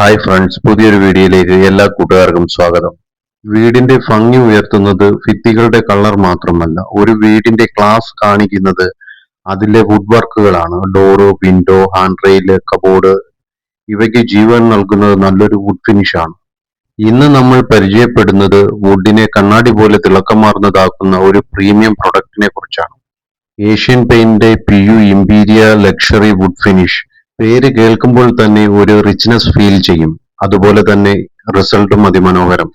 Hi friends, പുതിയൊരു വീഡിയോയിലേക്ക് എല്ലാ കൂട്ടുകാർക്കും സ്വാഗതം. വീടിന്റെ ഭംഗി ഉയർത്തുന്നത് ഭിത്തികളുടെ കളർ മാത്രമല്ല, ഒരു വീടിന്റെ ക്ലാസ് കാണിക്കുന്നത് അതിലെ വുഡ് വർക്കുകളാണ്. Door, window, hand rail, cupboard ഇവയ്ക്ക് ജീവൻ നൽകുന്നത് നല്ലൊരു വുഡ് ഫിനിഷ് ആണ്. ഇന്ന് നമ്മൾ പരിചയപ്പെടുന്നത് വുഡിനെ കണ്ണാടി പോലെ തിളക്കമാർന്നതാക്കുന്ന ഒരു പ്രീമിയം പ്രൊഡക്റ്റിനെ കുറിച്ചാണ്. ഏഷ്യൻ പെയിന്റിന്റെ PU ഇമ്പീരിയ ലക്ഷറി വുഡ് ഫിനിഷ്. പേര് കേൾക്കുമ്പോൾ തന്നെ ഒരു റിച്ച്നെസ് ഫീൽ ചെയ്യും. അതുപോലെ തന്നെ റിസൾട്ടും അതിമനോഹരം.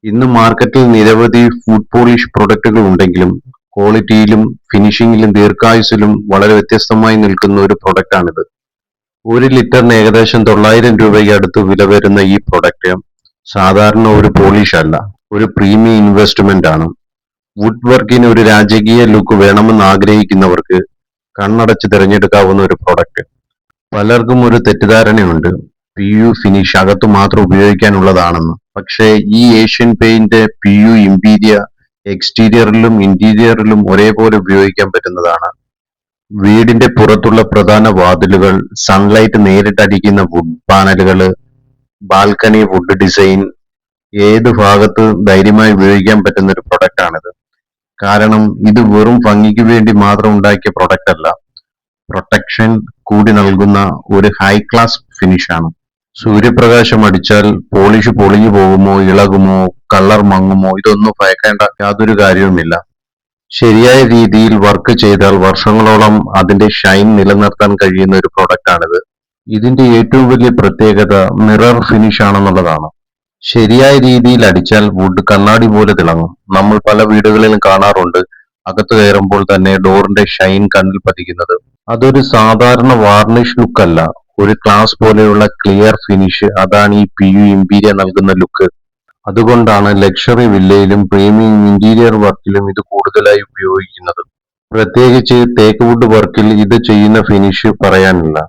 ഇന്ന് മാർക്കറ്റിൽ നിരവധി വുഡ് പോളിഷ് പ്രൊഡക്റ്റുകൾ ഉണ്ടെങ്കിലും ക്വാളിറ്റിയിലും ഫിനിഷിംഗിലും ദീർഘായുസ്സിലും വളരെ വ്യത്യസ്തമായി നിൽക്കുന്ന ഒരു പ്രൊഡക്റ്റാണിത്. 1 ലിറ്ററിന് ഏകദേശം 900 രൂപയ്ക്ക് അടുത്ത് വില വരുന്ന ഈ പ്രൊഡക്റ്റ് സാധാരണ ഒരു പോളിഷ് അല്ല, ഒരു പ്രീമിയം ഇൻവെസ്റ്റ്മെന്റ് ആണ്. വുഡ് വർക്കിന് ഒരു രാജകീയ ലുക്ക് വേണമെന്ന് ആഗ്രഹിക്കുന്നവർക്ക് കണ്ണടച്ച് തിരഞ്ഞെടുക്കാവുന്ന ഒരു പ്രൊഡക്റ്റ്. പലർക്കും ഒരു തെറ്റിദ്ധാരണയുണ്ട്, PU ഫിനിഷ് അകത്തു മാത്രം ഉപയോഗിക്കാനുള്ളതാണെന്ന്. പക്ഷേ ഈ ഏഷ്യൻ പെയിന്റ് PU ഇമ്പീരിയ എക്സ്റ്റീരിയറിലും ഇന്റീരിയറിലും ഒരേപോലെ ഉപയോഗിക്കാൻ പറ്റുന്നതാണ്. വീടിന്റെ പുറത്തുള്ള പ്രധാന വാതിലുകൾ, സൺലൈറ്റ് നേരിട്ടടിക്കുന്ന വുഡ് പാനലുകൾ, ബാൽക്കണി വുഡ് ഡിസൈൻ, ഏത് ഭാഗത്ത് ധൈര്യമായി ഉപയോഗിക്കാൻ പറ്റുന്ന ഒരു പ്രൊഡക്റ്റ് ആണിത്. കാരണം ഇത് വെറും ഭംഗിക്ക് വേണ്ടി മാത്രം ഉണ്ടാക്കിയ പ്രൊഡക്റ്റ് അല്ല, പ്രൊട്ടക്ഷൻ കൂടി നൽകുന്ന ഒരു ഹൈ ക്ലാസ് ഫിനിഷ് ആണ്. സൂര്യപ്രകാശം അടിച്ചാൽ പോളിഷ് പൊളിഞ്ഞു പോകുമോ, ഇളകുമോ, കളർ മങ്ങുമോ, ഇതൊന്നും ഭയക്കേണ്ട യാതൊരു കാര്യവുമില്ല. ശരിയായ രീതിയിൽ വർക്ക് ചെയ്താൽ വർഷങ്ങളോളം അതിന്റെ ഷൈൻ നിലനിർത്താൻ കഴിയുന്ന ഒരു പ്രൊഡക്റ്റ് ആണിത്. ഇതിന്റെ ഏറ്റവും വലിയ പ്രത്യേകത മിറർ ഫിനിഷ് ആണെന്നുള്ളതാണ്. ശരിയായ രീതിയിൽ അടിച്ചാൽ വുഡ് കണ്ണാടി പോലെ തിളങ്ങും. നമ്മൾ പല വീടുകളിലും കാണാറുണ്ട്, അകത്ത് കയറുമ്പോൾ തന്നെ ഡോറിന്റെ ഷൈൻ കണ്ണിൽ പതിക്കുന്നത്. അതൊരു സാധാരണ വാർണിഷ് ലുക്ക് അല്ല, ഒരു ഗ്ലാസ് പോലെയുള്ള ക്ലിയർ ഫിനിഷ്. അതാണ് ഈ PU ഇമ്പീരിയ നൽകുന്ന ലുക്ക്. അതുകൊണ്ടാണ് ലക്ഷറി വില്ലയിലും പ്രീമിയം ഇന്റീരിയർ വർക്കിലും ഇത് കൂടുതലായി ഉപയോഗിക്കുന്നത്. പ്രത്യേകിച്ച് തേക്ക് വുഡ് വർക്കിൽ ഇത് ചെയ്യുന്ന ഫിനിഷ് പറയാനില്ല.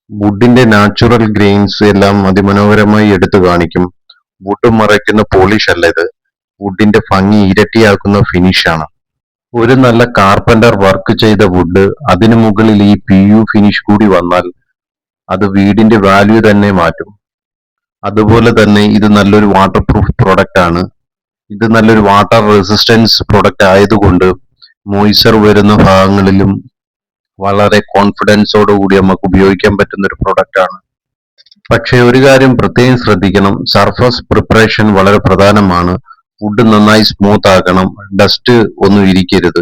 വുഡിന്റെ നാച്ചുറൽ ഗ്രെയിൻസ് എല്ലാം അതിമനോഹരമായി എടുത്തു കാണിക്കും. വുഡ് മറയ്ക്കുന്ന പോളിഷ് അല്ല ഇത്, വുഡിന്റെ ഭംഗി ഇരട്ടിയാക്കുന്ന ഫിനിഷ് ആണ്. ഒരു നല്ല കാർപ്പന്റർ വർക്ക് ചെയ്ത വുഡ്, അതിനു മുകളിൽ ഈ PU ഫിനിഷ് കൂടി വന്നാൽ അത് വീടിന്റെ വാല്യൂ തന്നെ മാറ്റും. അതുപോലെ തന്നെ ഇത് നല്ലൊരു വാട്ടർ പ്രൂഫ് പ്രൊഡക്റ്റ് ആണ്. ഇത് നല്ലൊരു വാട്ടർ റെസിസ്റ്റൻസ് പ്രൊഡക്റ്റ് ആയതുകൊണ്ട് മോയ്സ്ചർ വരുന്ന ഭാഗങ്ങളിലും വളരെ കോൺഫിഡൻസോട് കൂടി നമുക്ക് ഉപയോഗിക്കാൻ പറ്റുന്ന ഒരു പ്രൊഡക്റ്റ് ആണ്. പക്ഷേ ഒരു കാര്യം പ്രത്യേകം ശ്രദ്ധിക്കണം, സർഫസ് പ്രിപ്പറേഷൻ വളരെ പ്രധാനമാണ്. വുഡ് നന്നായി സ്മൂത്ത് ആക്കണം, ഡസ്റ്റ് ഒന്നും ഇരിക്കരുത്,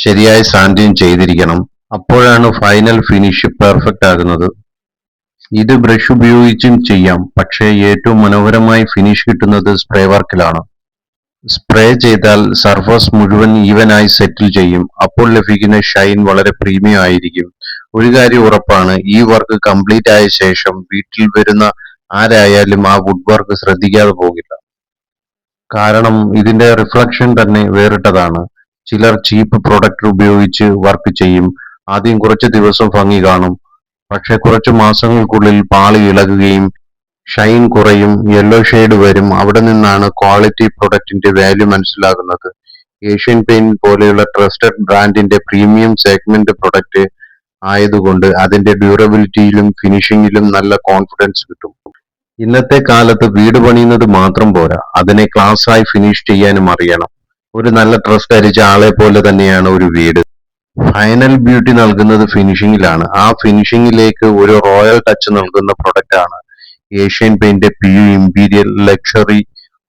ശരിയായ സാൻഡിങ് ചെയ്തിരിക്കണം. അപ്പോഴാണ് ഫൈനൽ ഫിനിഷ് പെർഫെക്റ്റ് ആകുന്നത്. ഇത് ബ്രഷ് ഉപയോഗിച്ചും ചെയ്യാം, പക്ഷേ ഏറ്റവും മനോഹരമായി ഫിനിഷ് കിട്ടുന്നത് സ്പ്രേ വർക്കിലാണ്. സ്പ്രേ ചെയ്താൽ സർഫസ് മുഴുവൻ ഈവനായി സെറ്റിൽ ചെയ്യും. അപ്പോൾ ലഭിക്കുന്ന ഷൈൻ വളരെ പ്രീമിയം ആയിരിക്കും. ഒരു കാര്യം ഉറപ്പാണ്, ഈ വർക്ക് കംപ്ലീറ്റ് ആയ ശേഷം വീട്ടിൽ വരുന്ന ആരായാലും ആ വുഡ് വർക്ക് ശ്രദ്ധിക്കാതെ പോകില്ല. കാരണം ഇതിന്റെ റിഫ്ലക്ഷൻ തന്നെ വേറിട്ടതാണ്. ചിലർ ചീപ്പ് പ്രൊഡക്റ്റ് ഉപയോഗിച്ച് വർക്ക് ചെയ്യും. ആദ്യം കുറച്ച് ദിവസം ഭംഗി കാണും, പക്ഷെ കുറച്ച് മാസങ്ങൾക്കുള്ളിൽ പാളി ഇളകുകയും ഷൈൻ കുറയും, യെല്ലോ ഷെയ്ഡ് വരും. അവിടെ നിന്നാണ് ക്വാളിറ്റി പ്രൊഡക്റ്റിന്റെ വാല്യൂ മനസ്സിലാകുന്നത്. ഏഷ്യൻ പെയിന്റ് പോലെയുള്ള ട്രസ്റ്റഡ് ബ്രാൻഡിന്റെ പ്രീമിയം സെഗ്മെന്റ് പ്രൊഡക്റ്റ് ആയതുകൊണ്ട് അതിന്റെ ഡ്യൂറബിലിറ്റിയിലും ഫിനിഷിംഗിലും നല്ല കോൺഫിഡൻസ് കിട്ടും. ഇന്നത്തെ കാലത്ത് വീട് പണിയുന്നത് മാത്രം പോരാ, അതിനെ ക്ലാസ് ആയി ഫിനിഷ് ചെയ്യാനും അറിയണം. ഒരു നല്ല ഡ്രസ് ധരിച്ച ആളെ പോലെ തന്നെയാണ് ഒരു വീട്. ഫൈനൽ ബ്യൂട്ടി നൽകുന്നത് ഫിനിഷിംഗിലാണ്. ആ ഫിനിഷിംഗിലേക്ക് ഒരു റോയൽ ടച്ച് നൽകുന്ന പ്രൊഡക്റ്റ് ആണ് Asian paint PU imperial luxury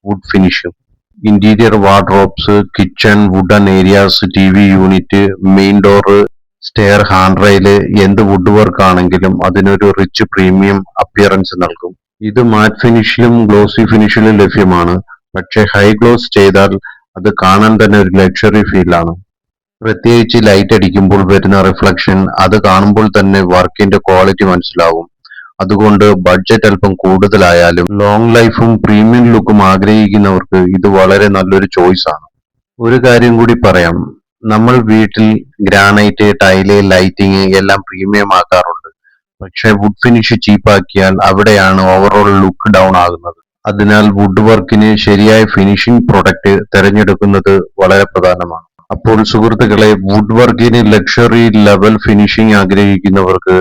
wood finish. Interior wardrobes, kitchen, wooden areas, TV unit, main door, stair, hand rail, എന്ത് വുഡ് വർക്ക് ആണെങ്കിലും അതിനൊരു റിച്ച് പ്രീമിയം അപ്പിയറൻസ് നൽകും. ഇത് മാറ്റ് ഫിനിഷിലും ഗ്ലോസി ഫിനിഷിലും ലഭ്യമാണ്. പക്ഷെ ഹൈ ഗ്ലോസ് ചെയ്താൽ അത് കാണാൻ തന്നെ ഒരു ലക്ഷറി ഫീലാണ്. പ്രത്യേകിച്ച് ലൈറ്റ് അടിക്കുമ്പോൾ വരുന്ന റിഫ്ലക്ഷൻ, അത് കാണുമ്പോൾ തന്നെ വർക്കിന്റെ ക്വാളിറ്റി മനസ്സിലാവും. അതുകൊണ്ട് ബഡ്ജറ്റ് അല്പം കൂടുതലായാലും ലോങ് ലൈഫും പ്രീമിയം ലുക്കും ആഗ്രഹിക്കുന്നവർക്ക് ഇത് വളരെ നല്ലൊരു ചോയ്സ് ആണ്. ഒരു കാര്യം കൂടി പറയാം, നമ്മൾ വീട്ടിൽ ഗ്രാനൈറ്റ്, ടൈല്, ലൈറ്റിങ് എല്ലാം പ്രീമിയം ആക്കാറുണ്ട്. പക്ഷെ വുഡ് ഫിനിഷ് ചീപ്പാക്കിയാൽ അവിടെയാണ് ഓവറോൾ ലുക്ക് ഡൗൺ ആകുന്നത്. അതിനാൽ വുഡ് വർക്കിന് ശരിയായ ഫിനിഷിംഗ് പ്രൊഡക്റ്റ് തിരഞ്ഞെടുക്കുന്നത് വളരെ പ്രധാനമാണ്. അപ്പോൾ സുഹൃത്തുക്കളെ, വുഡ് വർക്കിന് ലക്ഷറി ലെവൽ ഫിനിഷിംഗ് ആഗ്രഹിക്കുന്നവർക്ക്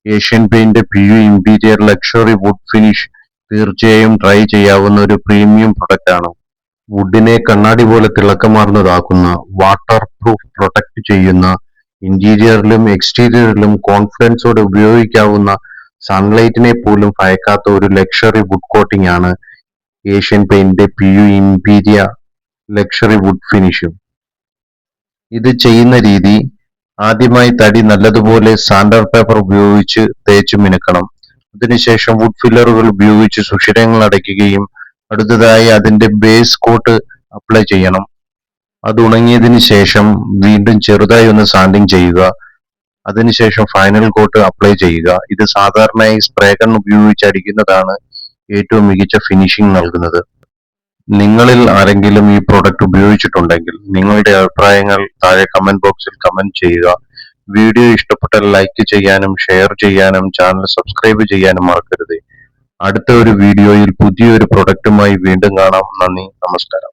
Asian paint PU interior luxury wood finish തീർച്ചയായും ട്രൈ ചെയ്യാവുന്ന ഒരു പ്രീമിയം പ്രൊഡക്റ്റ് ആണ്. വുഡിനെ കണ്ണാടി പോലെ തിളക്കമാർന്നതാക്കുന്ന, വാട്ടർ പ്രൂഫ് പ്രൊട്ടക്ട് ചെയ്യുന്ന, ഇന്റീരിയറിലും എക്സ്റ്റീരിയറിലും കോൺഫിഡൻസോടെ ഉപയോഗിക്കാവുന്ന, സൺലൈറ്റിനെ പോലും ഭയക്കാത്ത ഒരു ലക്ഷറി വുഡ് കോട്ടിംഗ് ആണ് ഏഷ്യൻ പെയിന്റിന്റെ PU interior luxury wood finish. ഇത് ചെയ്യുന്ന രീതി: ആദ്യമായി തടി നല്ലതുപോലെ സാൻഡർ പേപ്പർ ഉപയോഗിച്ച് തേച്ച് മിനുക്കണം. അതിനുശേഷം വുഡ് ഫില്ലറുകൾ ഉപയോഗിച്ച് സുഷിരങ്ങൾ അടയ്ക്കുകയും അടുത്തതായി അതിന്റെ ബേസ് കോട്ട് അപ്ലൈ ചെയ്യണം. അത് ഉണങ്ങിയതിനു ശേഷം വീണ്ടും ചെറുതായി ഒന്ന് സാൻഡിങ് ചെയ്യുക. അതിനുശേഷം ഫൈനൽ കോട്ട് അപ്ലൈ ചെയ്യുക. ഇത് സാധാരണയായി സ്പ്രേ ഗൺ ഉപയോഗിച്ച് അടിക്കുന്നതാണ് ഏറ്റവും മികച്ച ഫിനിഷിംഗ് നൽകുന്നത്. നിങ്ങളിൽ ആരെങ്കിലും ഈ പ്രൊഡക്റ്റ് ഉപയോഗിച്ചിട്ടുണ്ടെങ്കിൽ നിങ്ങളുടെ അഭിപ്രായങ്ങൾ താഴെ കമന്റ് ബോക്സിൽ കമന്റ് ചെയ്യുക. വീഡിയോ ഇഷ്ടപ്പെട്ടാൽ ലൈക്ക് ചെയ്യാനും ഷെയർ ചെയ്യാനും ചാനൽ സബ്സ്ക്രൈബ് ചെയ്യാനും മറക്കരുത്. അടുത്ത ഒരു വീഡിയോയിൽ പുതിയൊരു പ്രൊഡക്റ്റുമായി വീണ്ടും കാണാം. നന്ദി, നമസ്കാരം.